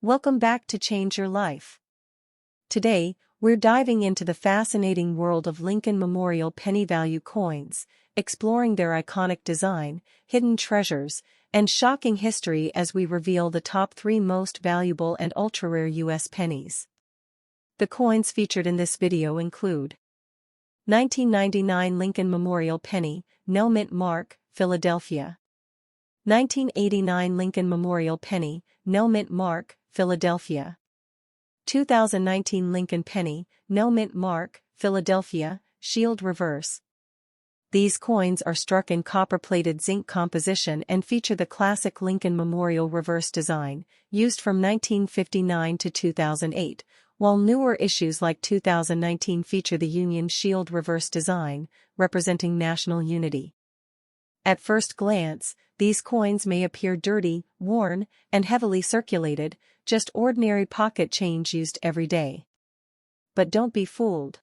Welcome back to Change Your Life. Today, we're diving into the fascinating world of Lincoln Memorial penny value coins, exploring their iconic design, hidden treasures, and shocking history as we reveal the top 3 most valuable and ultra-rare U.S. pennies. The coins featured in this video include 1999 Lincoln Memorial Penny, No Mint Mark, Philadelphia. 1989 Lincoln Memorial Penny, No Mint Mark, Philadelphia. 2019 Lincoln Penny, No Mint Mark, Philadelphia, Shield Reverse. These coins are struck in copper-plated zinc composition and feature the classic Lincoln Memorial reverse design, used from 1959 to 2008, while newer issues like 2019 feature the Union Shield reverse design, representing national unity. At first glance, these coins may appear dirty, worn, and heavily circulated, just ordinary pocket change used every day. But don't be fooled.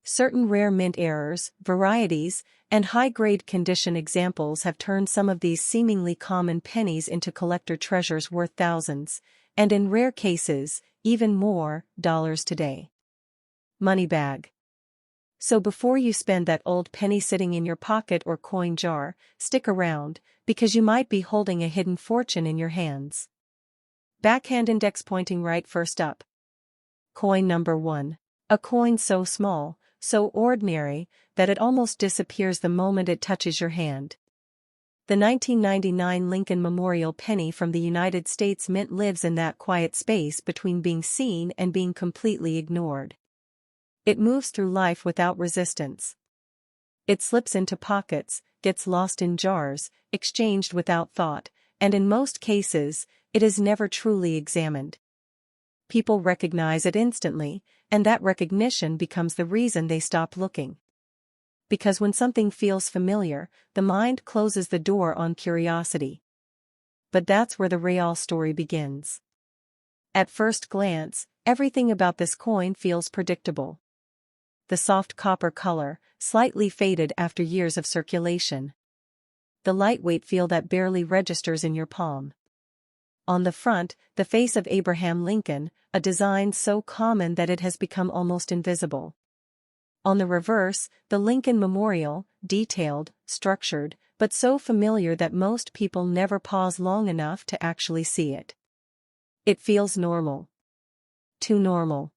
Certain rare mint errors, varieties, and high-grade condition examples have turned some of these seemingly common pennies into collector treasures worth thousands, and in rare cases, even more, dollars today. Money bag. So before you spend that old penny sitting in your pocket or coin jar, stick around, because you might be holding a hidden fortune in your hands. Backhand index pointing right first up. Coin number 1. A coin so small, so ordinary, that it almost disappears the moment it touches your hand. The 1999 Lincoln Memorial Penny from the United States Mint lives in that quiet space between being seen and being completely ignored. It moves through life without resistance. It slips into pockets, gets lost in jars, exchanged without thought, and in most cases, it is never truly examined. People recognize it instantly, and that recognition becomes the reason they stop looking. Because when something feels familiar, the mind closes the door on curiosity. But that's where the real story begins. At first glance, everything about this coin feels predictable. The soft copper color, slightly faded after years of circulation. The lightweight feel that barely registers in your palm. On the front, the face of Abraham Lincoln, a design so common that it has become almost invisible. On the reverse, the Lincoln Memorial, detailed, structured, but so familiar that most people never pause long enough to actually see it. It feels normal. Too normal.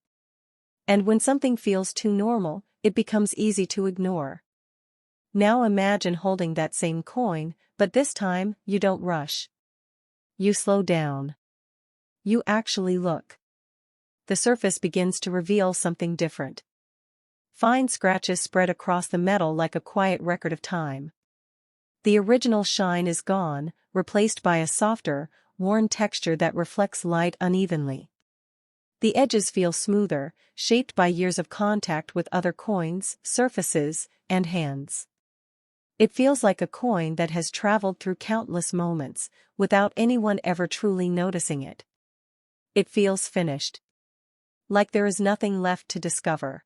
And when something feels too normal, it becomes easy to ignore. Now imagine holding that same coin, but this time, you don't rush. You slow down. You actually look. The surface begins to reveal something different. Fine scratches spread across the metal like a quiet record of time. The original shine is gone, replaced by a softer, worn texture that reflects light unevenly. The edges feel smoother, shaped by years of contact with other coins, surfaces, and hands. It feels like a coin that has traveled through countless moments, without anyone ever truly noticing it. It feels finished. Like there is nothing left to discover.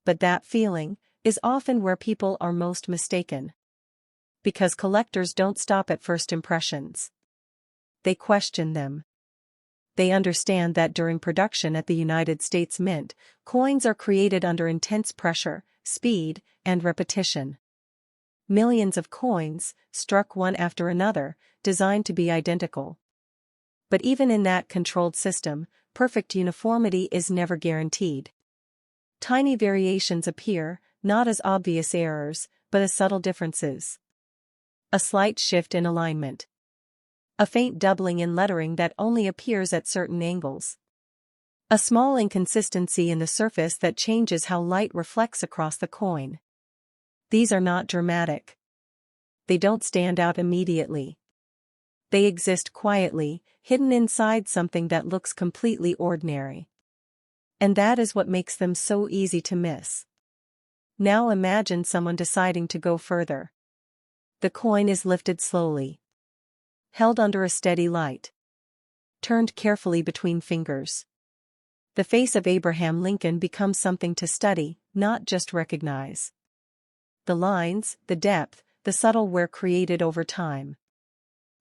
But that feeling is often where people are most mistaken. Because collectors don't stop at first impressions. They question them. They understand that during production at the United States Mint, coins are created under intense pressure, speed, and repetition. Millions of coins, struck one after another, designed to be identical. But even in that controlled system, perfect uniformity is never guaranteed. Tiny variations appear, not as obvious errors, but as subtle differences. A slight shift in alignment. A faint doubling in lettering that only appears at certain angles. A small inconsistency in the surface that changes how light reflects across the coin. These are not dramatic. They don't stand out immediately. They exist quietly, hidden inside something that looks completely ordinary. And that is what makes them so easy to miss. Now imagine someone deciding to go further. The coin is lifted slowly. Held under a steady light. Turned carefully between fingers. The face of Abraham Lincoln becomes something to study, not just recognize. The lines, the depth, the subtle wear created over time.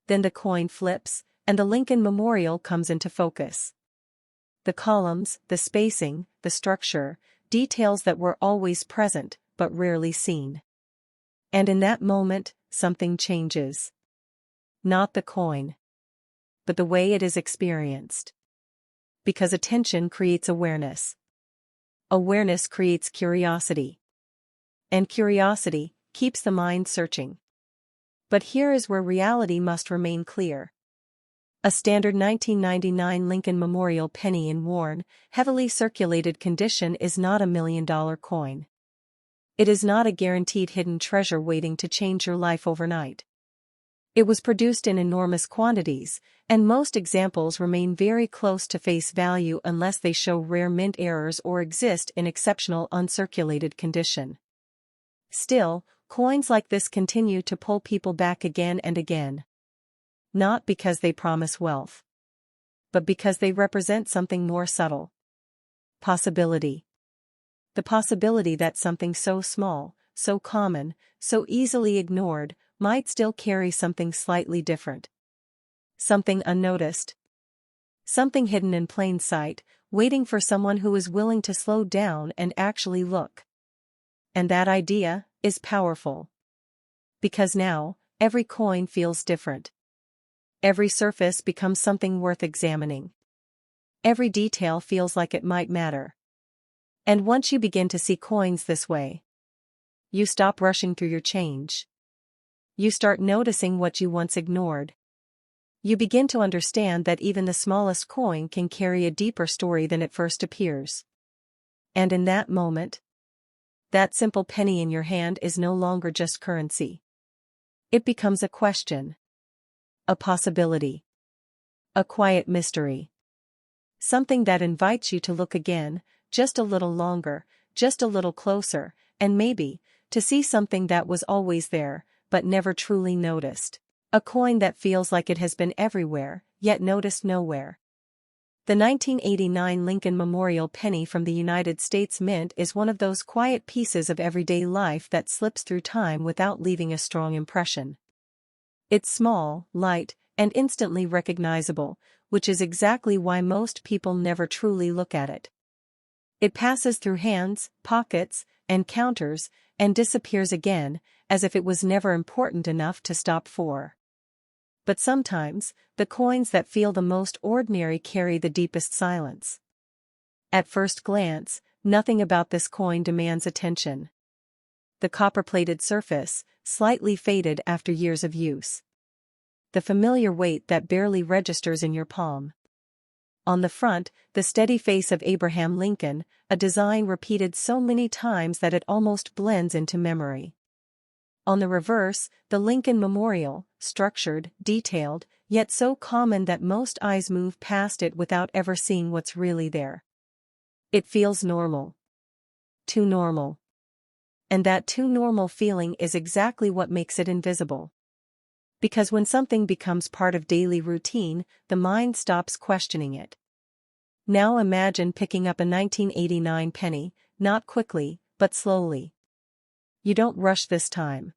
Then the coin flips, and the Lincoln Memorial comes into focus. The columns, the spacing, the structure, details that were always present, but rarely seen. And in that moment, something changes. Not the coin, but the way it is experienced. Because attention creates awareness. Awareness creates curiosity. And curiosity keeps the mind searching. But here is where reality must remain clear. A standard 1999 Lincoln Memorial penny in worn, heavily circulated condition is not a $1 million coin. It is not a guaranteed hidden treasure waiting to change your life overnight. It was produced in enormous quantities, and most examples remain very close to face value unless they show rare mint errors or exist in exceptional uncirculated condition. Still, coins like this continue to pull people back again and again. Not because they promise wealth, but because they represent something more subtle. Possibility. The possibility that something so small, so common, so easily ignored, might still carry something slightly different. Something unnoticed. Something hidden in plain sight, waiting for someone who is willing to slow down and actually look. And that idea is powerful. Because now, every coin feels different. Every surface becomes something worth examining. Every detail feels like it might matter. And once you begin to see coins this way, you stop rushing through your change. You start noticing what you once ignored. You begin to understand that even the smallest coin can carry a deeper story than it first appears. And in that moment, that simple penny in your hand is no longer just currency. It becomes a question. A possibility. A quiet mystery. Something that invites you to look again, just a little longer, just a little closer, and maybe, to see something that was always there, but never truly noticed. A coin that feels like it has been everywhere, yet noticed nowhere. The 1989 Lincoln Memorial penny from the United States Mint is one of those quiet pieces of everyday life that slips through time without leaving a strong impression. It's small, light, and instantly recognizable, which is exactly why most people never truly look at it. It passes through hands, pockets, and counters, and disappears again, as if it was never important enough to stop for. But sometimes, the coins that feel the most ordinary carry the deepest silence. At first glance, nothing about this coin demands attention. The copper-plated surface, slightly faded after years of use. The familiar weight that barely registers in your palm. On the front, the steady face of Abraham Lincoln, a design repeated so many times that it almost blends into memory. On the reverse, the Lincoln Memorial, structured, detailed, yet so common that most eyes move past it without ever seeing what's really there. It feels normal. Too normal. And that too normal feeling is exactly what makes it invisible. Because when something becomes part of daily routine, the mind stops questioning it. Now imagine picking up a 1989 penny, not quickly, but slowly. You don't rush this time.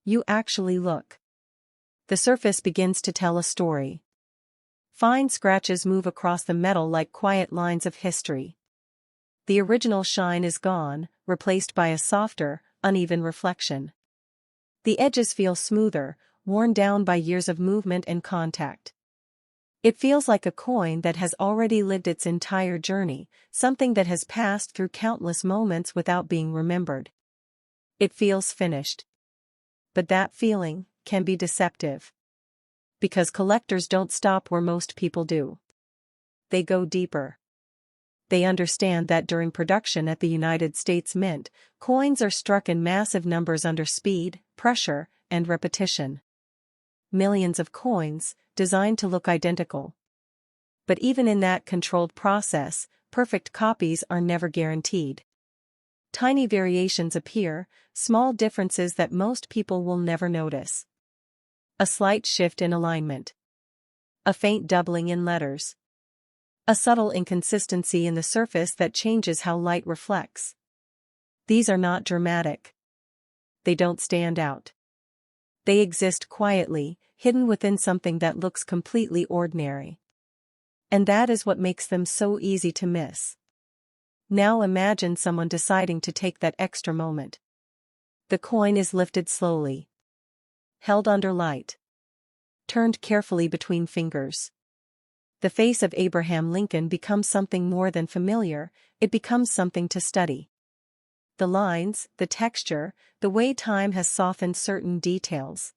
You actually look. The surface begins to tell a story. Fine scratches move across the metal like quiet lines of history. The original shine is gone, replaced by a softer, uneven reflection. The edges feel smoother, worn down by years of movement and contact. It feels like a coin that has already lived its entire journey, something that has passed through countless moments without being remembered. It feels finished. But that feeling can be deceptive. Because collectors don't stop where most people do. They go deeper. They understand that during production at the United States Mint, coins are struck in massive numbers under speed, pressure, and repetition. Millions of coins, designed to look identical. But even in that controlled process, perfect copies are never guaranteed. Tiny variations appear, small differences that most people will never notice. A slight shift in alignment. A faint doubling in letters. A subtle inconsistency in the surface that changes how light reflects. These are not dramatic. They don't stand out. They exist quietly, hidden within something that looks completely ordinary. And that is what makes them so easy to miss. Now imagine someone deciding to take that extra moment. The coin is lifted slowly, held under light, turned carefully between fingers. The face of Abraham Lincoln becomes something more than familiar, it becomes something to study. The lines, the texture, the way time has softened certain details.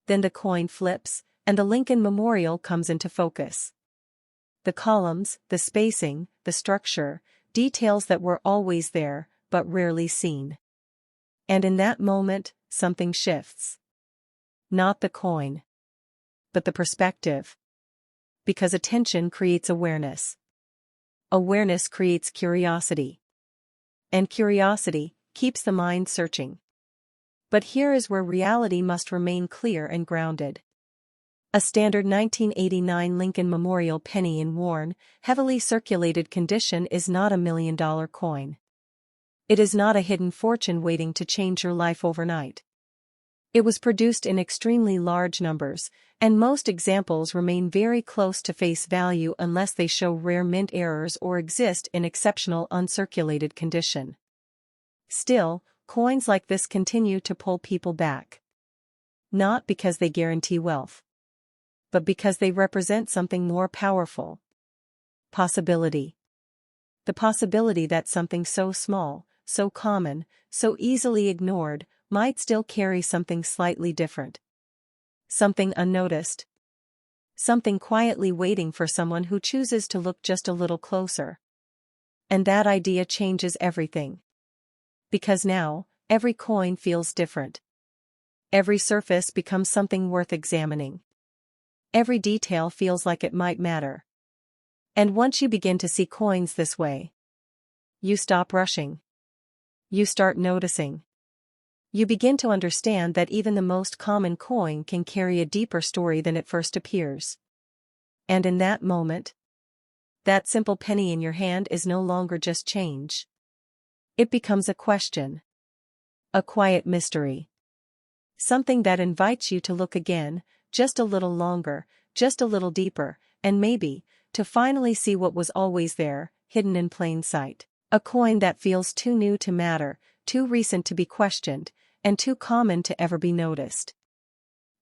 Then the coin flips, and the Lincoln Memorial comes into focus. The columns, the spacing, the structure, details that were always there, but rarely seen. And in that moment, something shifts. Not the coin, but the perspective. Because attention creates awareness. Awareness creates curiosity. And curiosity keeps the mind searching. But here is where reality must remain clear and grounded. A standard 1989 Lincoln Memorial penny in worn, heavily circulated condition is not a $1 million coin. It is not a hidden fortune waiting to change your life overnight. It was produced in extremely large numbers, and most examples remain very close to face value unless they show rare mint errors or exist in exceptional uncirculated condition. Still, coins like this continue to pull people back. Not because they guarantee wealth, but because they represent something more powerful. Possibility. The possibility that something so small, so common, so easily ignored, might still carry something slightly different. Something unnoticed. Something quietly waiting for someone who chooses to look just a little closer. And that idea changes everything. Because now, every coin feels different. Every surface becomes something worth examining. Every detail feels like it might matter. And once you begin to see coins this way, you stop rushing. You start noticing. You begin to understand that even the most common coin can carry a deeper story than it first appears. And in that moment, that simple penny in your hand is no longer just change. It becomes a question. A quiet mystery. Something that invites you to look again, just a little longer, just a little deeper, and maybe, to finally see what was always there, hidden in plain sight. A coin that feels too new to matter, too recent to be questioned, and too common to ever be noticed.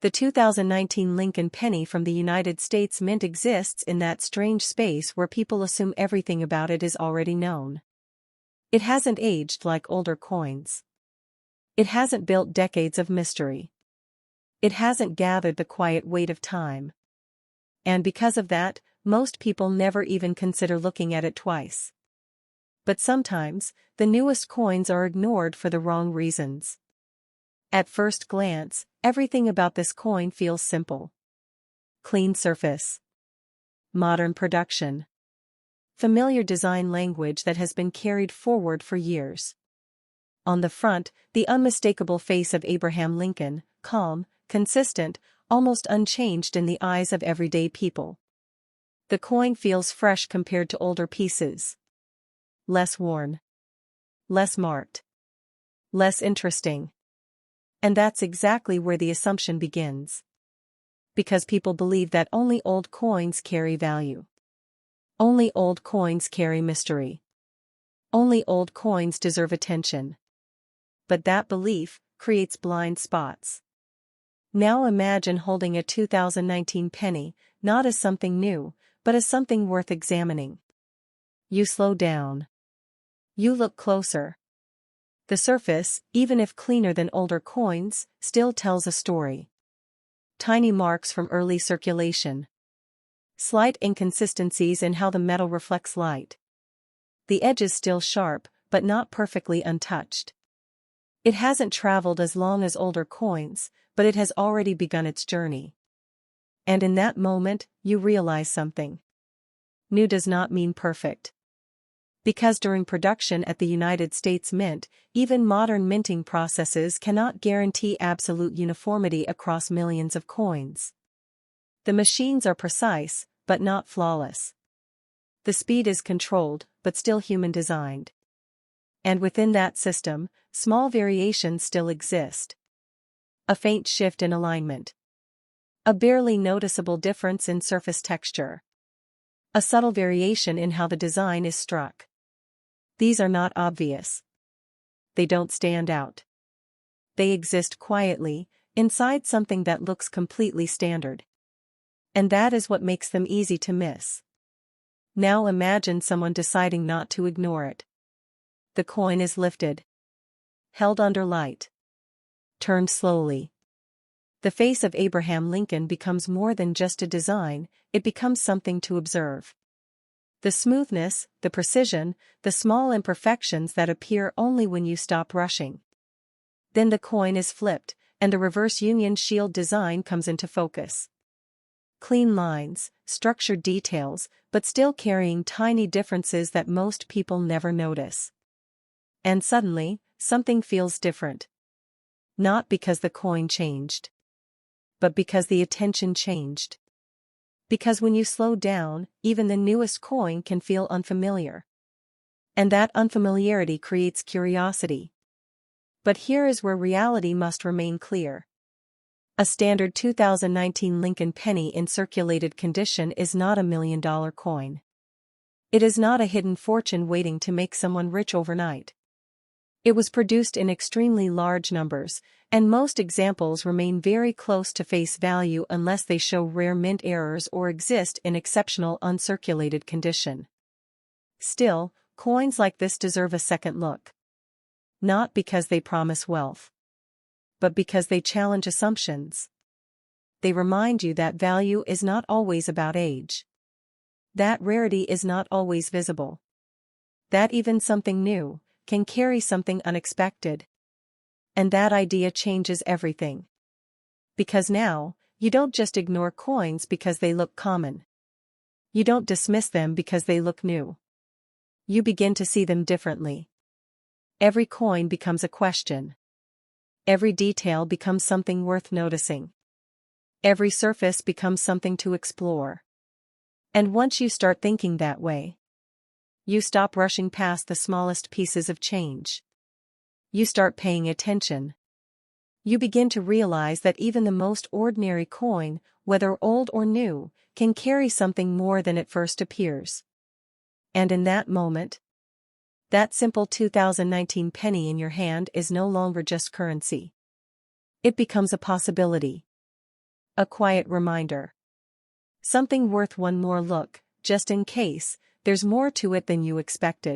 The 2019 Lincoln penny from the United States Mint exists in that strange space where people assume everything about it is already known. It hasn't aged like older coins. It hasn't built decades of mystery. It hasn't gathered the quiet weight of time. And because of that, most people never even consider looking at it twice. But sometimes, the newest coins are ignored for the wrong reasons. At first glance, everything about this coin feels simple. Clean surface. Modern production. Familiar design language that has been carried forward for years. On the front, the unmistakable face of Abraham Lincoln, calm, consistent, almost unchanged in the eyes of everyday people. The coin feels fresh compared to older pieces. Less worn. Less marked. Less interesting. And that's exactly where the assumption begins. Because people believe that only old coins carry value. Only old coins carry mystery. Only old coins deserve attention. But that belief creates blind spots. Now imagine holding a 2019 penny, not as something new, but as something worth examining. You slow down. You look closer. The surface, even if cleaner than older coins, still tells a story. Tiny marks from early circulation. Slight inconsistencies in how the metal reflects light. The edges still sharp, but not perfectly untouched. It hasn't traveled as long as older coins, but it has already begun its journey. And in that moment, you realize something. New does not mean perfect. Because during production at the United States Mint, even modern minting processes cannot guarantee absolute uniformity across millions of coins. The machines are precise, but not flawless. The speed is controlled, but still human-designed. And within that system, small variations still exist. A faint shift in alignment. A barely noticeable difference in surface texture. A subtle variation in how the design is struck. These are not obvious. They don't stand out. They exist quietly, inside something that looks completely standard. And that is what makes them easy to miss. Now imagine someone deciding not to ignore it. The coin is lifted. Held under light. Turned slowly. The face of Abraham Lincoln becomes more than just a design, it becomes something to observe. The smoothness, the precision, the small imperfections that appear only when you stop rushing. Then the coin is flipped, and the reverse Union shield design comes into focus. Clean lines, structured details, but still carrying tiny differences that most people never notice. And suddenly, something feels different. Not because the coin changed, but because the attention changed. Because when you slow down, even the newest coin can feel unfamiliar. And that unfamiliarity creates curiosity. But here is where reality must remain clear. A standard 2019 Lincoln penny in circulated condition is not $1 million coin. It is not a hidden fortune waiting to make someone rich overnight. It was produced in extremely large numbers, and most examples remain very close to face value unless they show rare mint errors or exist in exceptional uncirculated condition. Still, coins like this deserve a second look. Not because they promise wealth, but because they challenge assumptions. They remind you that value is not always about age. That rarity is not always visible. That even something new can carry something unexpected. And that idea changes everything. Because now, you don't just ignore coins because they look common. You don't dismiss them because they look new. You begin to see them differently. Every coin becomes a question. Every detail becomes something worth noticing. Every surface becomes something to explore. And once you start thinking that way, you stop rushing past the smallest pieces of change. You start paying attention. You begin to realize that even the most ordinary coin, whether old or new, can carry something more than it first appears. And in that moment, that simple 2019 penny in your hand is no longer just currency. It becomes a possibility. A quiet reminder. Something worth one more look, just in case. There's more to it than you expected.